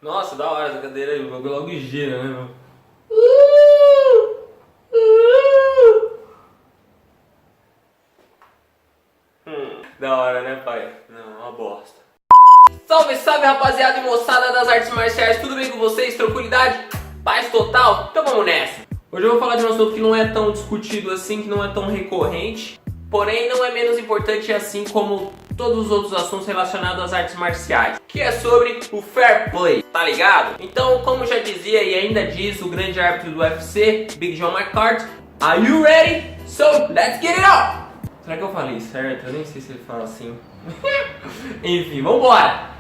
Nossa, da hora essa cadeira aí, o bagulho logo gira, né, meu? Da hora, né, pai? Não, uma bosta. Salve, salve, rapaziada e moçada das artes marciais, tudo bem com vocês? Tranquilidade? Paz total? Então vamos nessa! Hoje eu vou falar de um assunto que não é tão discutido assim, que não é tão recorrente, porém não é menos importante assim como todos os outros assuntos relacionados às artes marciais, que é sobre o fair play, tá ligado? Então, como já dizia e ainda diz o grande árbitro do UFC, Big John McCarthy, are you ready? So, let's get it on! Será que eu falei certo? Eu nem sei se ele fala assim. Enfim, vambora!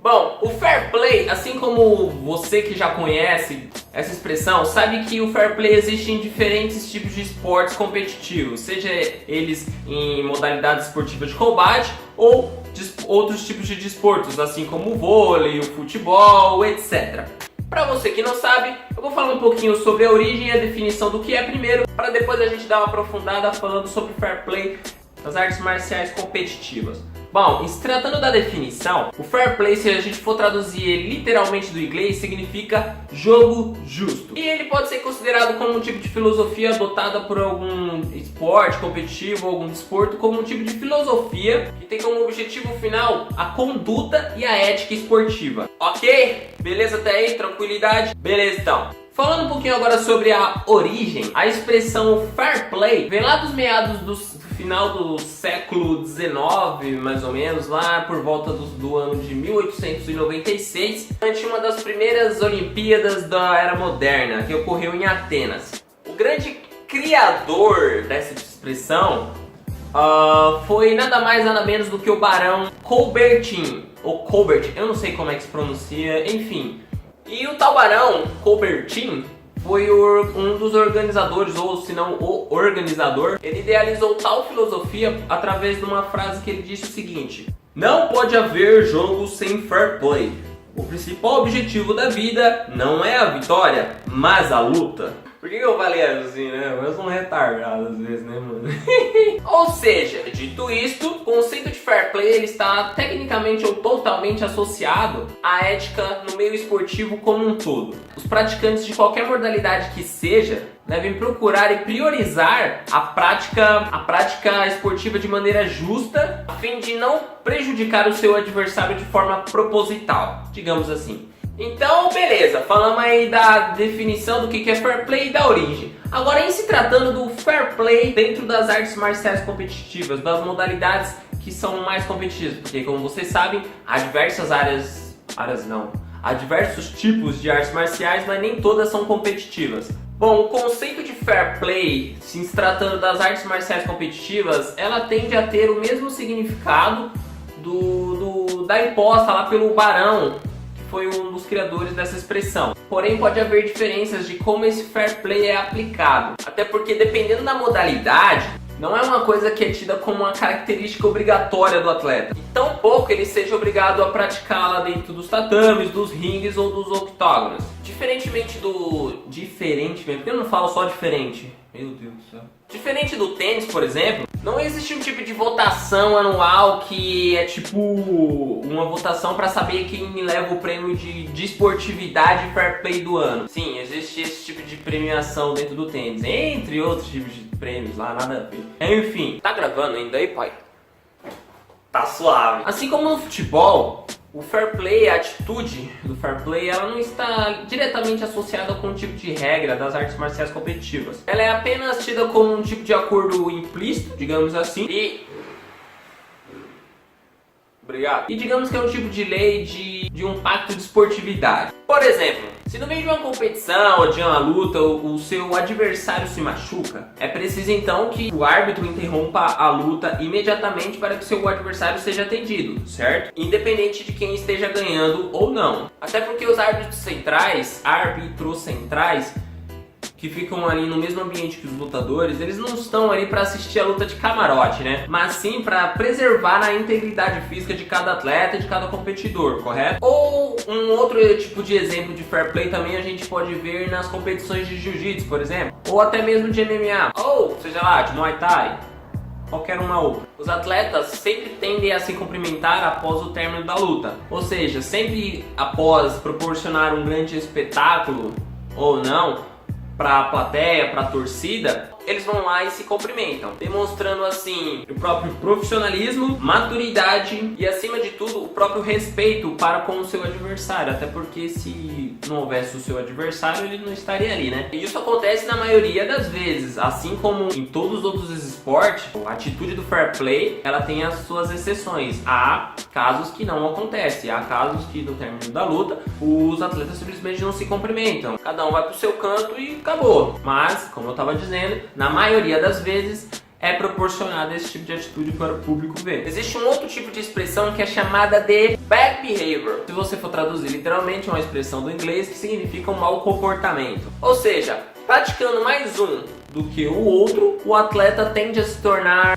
Bom, o fair play, assim como você que já conhece essa expressão, sabe que o fair play existe em diferentes tipos de esportes competitivos, seja eles em modalidades esportivas de combate ou outros tipos de desportos, assim como o vôlei, o futebol, etc. Para você que não sabe, eu vou falar um pouquinho sobre a origem e a definição do que é primeiro, para depois a gente dar uma aprofundada falando sobre fair play das artes marciais competitivas. Bom, se tratando da definição, o fair play, se a gente for traduzir ele literalmente do inglês, significa jogo justo. E ele pode ser considerado como um tipo de filosofia adotada por algum esporte competitivo ou algum desporto, como um tipo de filosofia que tem como objetivo final a conduta e a ética esportiva. Ok? Beleza até aí? Tranquilidade? Beleza então. Falando um pouquinho agora sobre a origem, a expressão fair play vem lá dos meados do final do século XIX, mais ou menos, lá por volta do ano de 1896, durante uma das primeiras Olimpíadas da Era Moderna, que ocorreu em Atenas. O grande criador dessa expressão foi nada mais nada menos do que o Barão Coubertin, ou Colbert, eu não sei como é que se pronuncia, enfim. E o tal Barão Coubertin foi um dos organizadores, ou se não o organizador. Ele idealizou tal filosofia através de uma frase que ele disse o seguinte: não pode haver jogo sem fair play. O principal objetivo da vida não é a vitória, mas a luta. Por que eu falei assim, né? Eu sou um retardado às vezes, né, mano? Ou seja, dito isto, o conceito de fair play ele está tecnicamente ou totalmente associado à ética no meio esportivo como um todo. Os praticantes de qualquer modalidade que seja devem procurar e priorizar a prática esportiva de maneira justa, a fim de não prejudicar o seu adversário de forma proposital, digamos assim. Então, beleza, falamos aí da definição do que é fair play e da origem. Agora, em se tratando do fair play dentro das artes marciais competitivas, das modalidades que são mais competitivas, porque como vocês sabem, há diversas há diversos tipos de artes marciais, mas nem todas são competitivas. Bom, o conceito de fair play, se tratando das artes marciais competitivas, ela tende a ter o mesmo significado da imposta lá pelo Barão, foi um dos criadores dessa expressão. Porém, pode haver diferenças de como esse fair play é aplicado. Até porque, dependendo da modalidade, não é uma coisa que é tida como uma característica obrigatória do atleta. E tampouco ele seja obrigado a praticá-la dentro dos tatames, dos ringues ou dos octógonos. Diferente, porque eu não falo só diferente. Meu Deus do céu. Diferente do tênis, por exemplo, não existe um tipo de votação anual que é tipo uma votação para saber quem leva o prêmio de esportividade fair play do ano. Sim, existe esse tipo de premiação dentro do tênis, entre outros tipos de prêmios lá, nada a ver. Enfim, tá gravando ainda aí, pai? Tá suave. Assim como no futebol, o fair play, a atitude do fair play, ela não está diretamente associada com um tipo de regra das artes marciais competitivas. Ela é apenas tida como um tipo de acordo implícito, digamos assim, Obrigado. E digamos que é um tipo de lei de um pacto de esportividade. Por exemplo, se no meio de uma competição ou de uma luta o seu adversário se machuca, é preciso então que o árbitro interrompa a luta imediatamente para que seu adversário seja atendido, certo? Independente de quem esteja ganhando ou não. Até porque os árbitros centrais, que ficam ali no mesmo ambiente que os lutadores, eles não estão ali para assistir a luta de camarote, né? Mas sim para preservar a integridade física de cada atleta e de cada competidor, correto? Ou um outro tipo de exemplo de fair play também a gente pode ver nas competições de jiu-jitsu, por exemplo, ou até mesmo de MMA, ou seja lá, de Muay Thai. qualquer uma outra. Os atletas sempre tendem a se cumprimentar após o término da luta, ou seja, sempre após proporcionar um grande espetáculo ou não para a plateia, para a torcida, eles vão lá e se cumprimentam, demonstrando assim o próprio profissionalismo, maturidade e, acima de tudo, o próprio respeito para com o seu adversário, até porque se não houvesse o seu adversário, ele não estaria ali, né? E isso acontece na maioria das vezes, assim como em todos os outros esportes. A atitude do fair play, ela tem as suas exceções. Há casos que não acontece, há casos que no término da luta os atletas simplesmente não se cumprimentam, cada um vai pro seu canto e acabou. Mas, como eu estava dizendo, na maioria das vezes é proporcionado esse tipo de atitude para o público ver. Existe um outro tipo de expressão que é chamada de bad behavior. Se você for traduzir literalmente, é uma expressão do inglês que significa um mau comportamento. Ou seja, praticando mais um do que o outro, o atleta tende a se tornar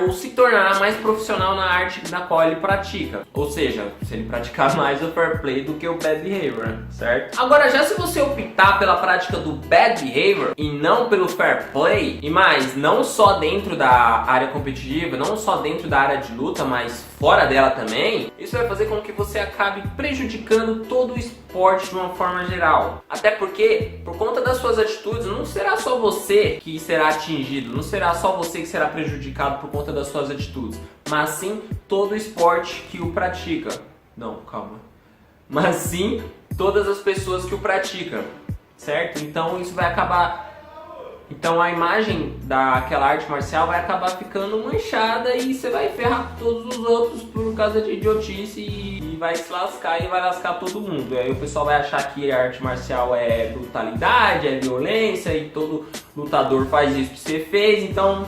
ou se tornar mais profissional na arte na qual ele pratica. Ou seja, se ele praticar mais o fair play do que o bad behavior, certo? Agora, já se você optar pela prática do bad behavior e não pelo fair play, e mais, não só dentro da área competitiva, não só dentro da área de luta, mas fora dela também, isso vai fazer com que você acabe prejudicando todo o esporte de uma forma geral. Até porque, por conta das suas atitudes, não será só você que será atingido, não será só você que será prejudicado por conta das suas atitudes, mas sim todo o esporte que o pratica. Não, calma. Mas sim todas as pessoas que o praticam, certo? Então isso vai acabar... Então a imagem daquela arte marcial vai acabar ficando manchada e você vai ferrar todos os outros por causa de idiotice e vai se lascar e vai lascar todo mundo. E aí o pessoal vai achar que a arte marcial é brutalidade, é violência e todo lutador faz isso que você fez, então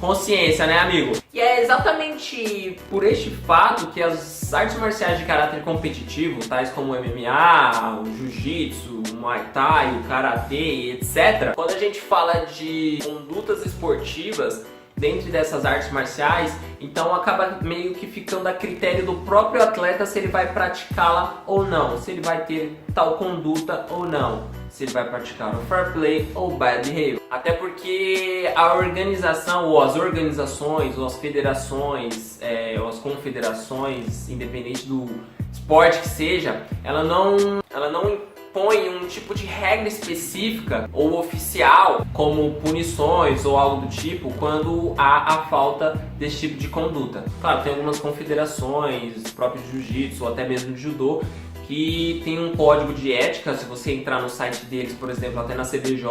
consciência, né, amigo? E é exatamente por este fato que as artes marciais de caráter competitivo, tais como o MMA, o Jiu-Jitsu, o Muay Thai, o Karatê, etc. Quando a gente fala de condutas esportivas dentro dessas artes marciais, então acaba meio que ficando a critério do próprio atleta se ele vai praticá-la ou não, se ele vai ter tal conduta ou não, se ele vai praticar o fair play ou bad behavior. Até porque a organização, ou as organizações, ou as federações, ou as confederações, independente do esporte que seja, ela não impõe um tipo de regra específica ou oficial, como punições ou algo do tipo, quando há a falta desse tipo de conduta. Claro, tem algumas confederações, próprios de jiu-jitsu ou até mesmo de judô, que tem um código de ética. Se você entrar no site deles, por exemplo, até na CBJ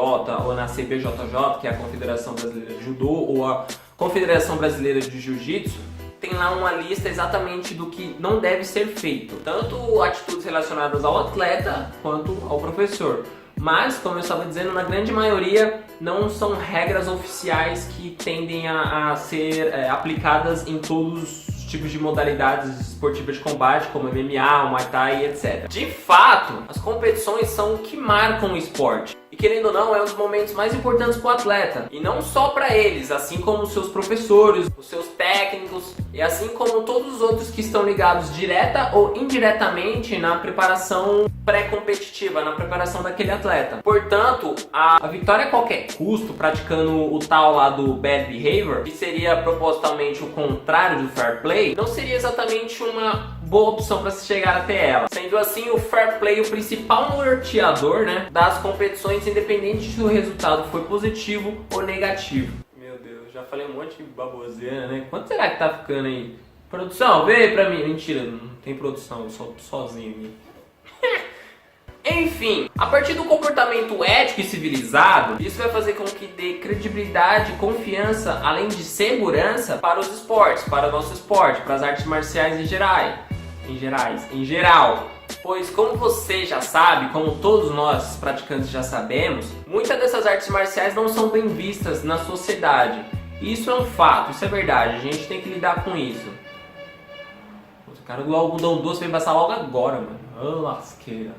ou na CBJJ, que é a Confederação Brasileira de Judô, ou a Confederação Brasileira de Jiu-Jitsu, tem lá uma lista exatamente do que não deve ser feito, tanto atitudes relacionadas ao atleta quanto ao professor. Mas, como eu estava dizendo, na grande maioria não são regras oficiais que tendem a ser aplicadas em todos os tipos de modalidades esportivas de combate, como MMA, o Muay Thai, etc. De fato, as competições são o que marcam o esporte. E querendo ou não, é um dos momentos mais importantes para o atleta. E não só para eles, assim como os seus professores, os seus técnicos, e assim como todos os outros que estão ligados direta ou indiretamente na preparação pré-competitiva, na preparação daquele atleta. Portanto, a vitória a qualquer custo, praticando o tal lá do bad behavior, que seria propositalmente o contrário do fair play, não seria exatamente uma boa opção para se chegar até ela. Sendo assim, o fair play o principal norteador, né, das competições, independente se o resultado foi positivo ou negativo. Meu Deus, já falei um monte de baboseira, né? Quanto será que tá ficando aí? Produção, vê aí pra mim. Mentira, não tem produção, eu só tô sozinho aqui. Enfim, a partir do comportamento ético e civilizado, isso vai fazer com que dê credibilidade e confiança, além de segurança, para os esportes, para o nosso esporte, para as artes marciais em geral. Pois, como você já sabe, como todos nós praticantes já sabemos, muitas dessas artes marciais não são bem vistas na sociedade. Isso é um fato, isso é verdade, a gente tem que lidar com isso. O cara do algodão doce vem passar logo agora, mano. Ô, lasqueira.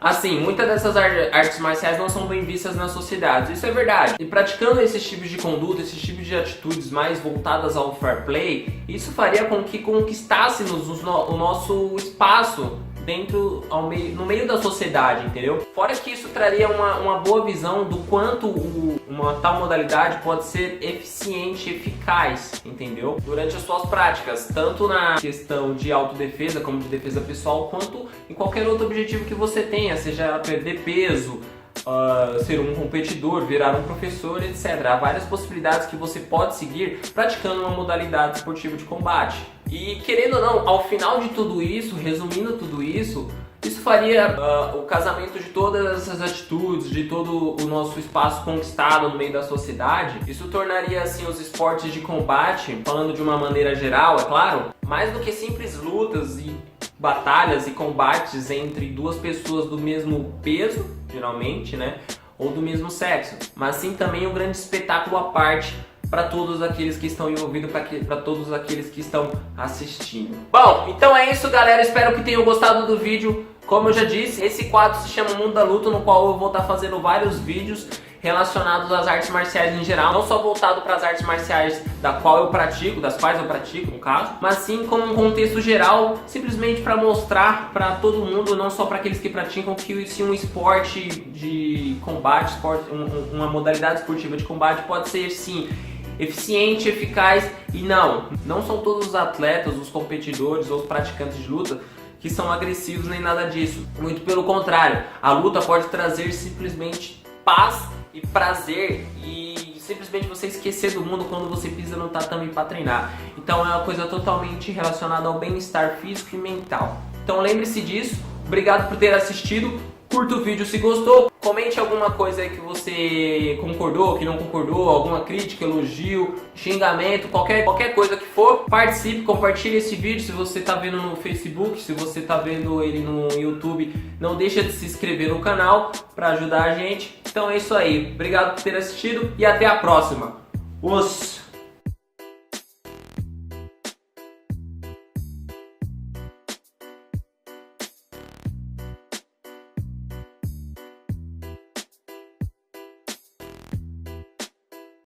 Assim, muitas dessas artes marciais não são bem vistas na sociedade, isso é verdade. E praticando esses tipos de conduta, esses tipos de atitudes mais voltadas ao fair play, isso faria com que conquistássemos o nosso espaço no meio da sociedade, entendeu? Fora que isso traria uma boa visão do quanto uma tal modalidade pode ser eficiente e eficaz, entendeu? Durante as suas práticas, tanto na questão de autodefesa, como de defesa pessoal, quanto em qualquer outro objetivo que você tenha, seja perder peso, ser um competidor, virar um professor, etc. Há várias possibilidades que você pode seguir praticando uma modalidade esportiva de combate. E querendo ou não, ao final de tudo isso, resumindo tudo isso, isso faria o casamento de todas essas atitudes, de todo o nosso espaço conquistado no meio da sociedade. Isso tornaria assim os esportes de combate, falando de uma maneira geral, é claro, mais do que simples lutas e batalhas e combates entre duas pessoas do mesmo peso, geralmente, né, ou do mesmo sexo, mas sim também um grande espetáculo à parte para todos aqueles que estão envolvidos, para todos aqueles que estão assistindo. Bom, então é isso, galera, espero que tenham gostado do vídeo. Como eu já disse, esse quadro se chama Mundo da Luta, no qual eu vou estar fazendo vários vídeos relacionados às artes marciais em geral, não só voltado para as artes marciais das quais eu pratico, no caso, mas sim como um contexto geral, simplesmente para mostrar para todo mundo, não só para aqueles que praticam, que se um esporte de combate, uma modalidade esportiva de combate pode ser sim eficiente, eficaz, e não são todos os atletas, os competidores ou os praticantes de luta que são agressivos nem nada disso. Muito pelo contrário, a luta pode trazer simplesmente paz e prazer e simplesmente você esquecer do mundo quando você pisa no tatame para treinar. Então é uma coisa totalmente relacionada ao bem-estar físico e mental. Então lembre-se disso, obrigado por ter assistido, curta o vídeo se gostou, comente alguma coisa aí que você concordou, que não concordou, alguma crítica, elogio, xingamento, qualquer coisa que for, participe, compartilhe esse vídeo. Se você está vendo no Facebook, se você está vendo ele no YouTube, não deixa de se inscrever no canal para ajudar a gente. Então é isso aí, obrigado por ter assistido e até a próxima. Os